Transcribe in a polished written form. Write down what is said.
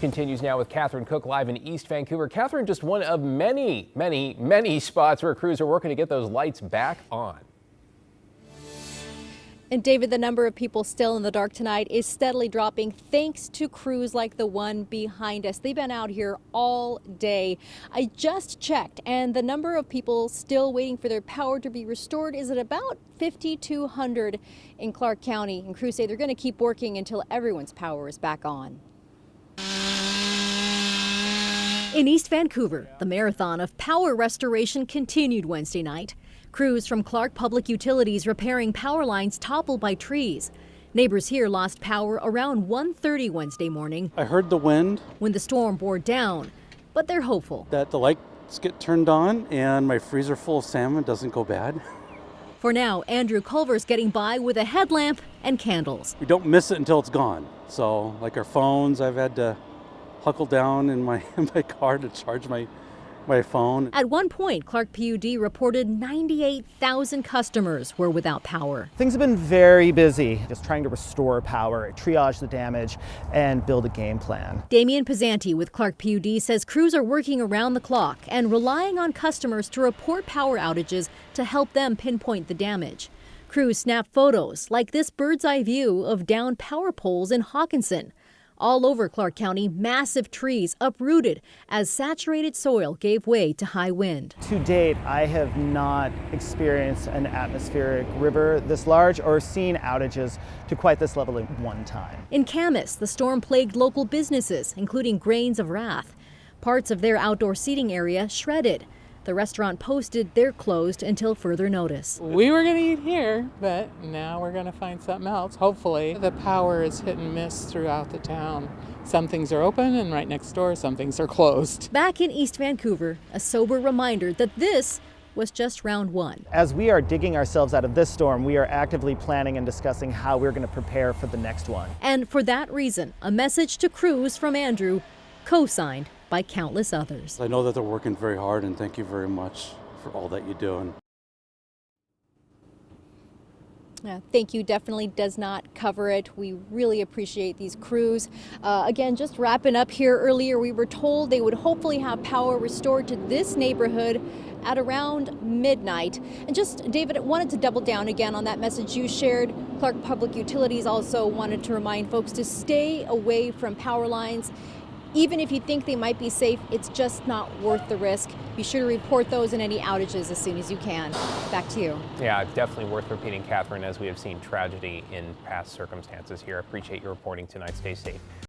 Continues now with Catherine Cook live in East Vancouver. Catherine, just one of many spots where crews are working to get those lights back on. And David, the number of people still in the dark tonight is steadily dropping thanks to crews like the one behind us. They've been out here all day. I just checked, and the number of people still waiting for their power to be restored is at about 5,200 in Clark County. And crews say they're going to keep working until everyone's power is back on. In East Vancouver, the marathon of power restoration continued Wednesday night. Crews from Clark Public Utilities repairing power lines toppled by trees. Neighbors here lost power around 1:30 Wednesday morning. I heard the wind When the storm bore down, but they're hopeful that the lights get turned on and my freezer full of salmon doesn't go bad. For now, Andrew Culver's getting by with a headlamp and candles. We don't miss it until it's gone. So like our phones, I've had to huckle down in my car to charge my phone. At one point, Clark PUD reported 98,000 customers were without power. Things have been very busy, just trying to restore power, triage the damage, and build a game plan. Damian Pizzanti with Clark PUD says crews are working around the clock and relying on customers to report power outages to help them pinpoint the damage. Crews snap photos like this bird's eye view of downed power poles in Hawkinson. All over Clark County, massive trees uprooted as saturated soil gave way to high wind. To date, I have not experienced an atmospheric river this large or seen outages to quite this level at one time. In Camas, the storm plagued local businesses, including Grains of Wrath. Parts of their outdoor seating area shredded. The restaurant posted they're closed until further notice. We were going to eat here, but now we're going to find something else, hopefully. The power is hit and miss throughout the town. Some things are open, and right next door, some things are closed. Back in East Vancouver, a sober reminder that this was just round one. As we are digging ourselves out of this storm, we are actively planning and discussing how we're going to prepare for the next one. And for that reason, a message to crews from Andrew, co-signed by countless others. I know that they're working very hard, and thank you very much for all that you do. Thank you definitely does not cover it. We really appreciate these crews. Again, just wrapping up here earlier, we were told they would hopefully have power restored to this neighborhood at around midnight. And just, David, wanted to double down again on that message you shared. Clark Public Utilities also wanted to remind folks to stay away from power lines. Even if you think they might be safe, it's just not worth the risk. Be sure to report those and any outages as soon as you can. Back to you. Yeah, definitely worth repeating, Catherine, as we have seen tragedy in past circumstances here. Appreciate your reporting tonight. Stay safe.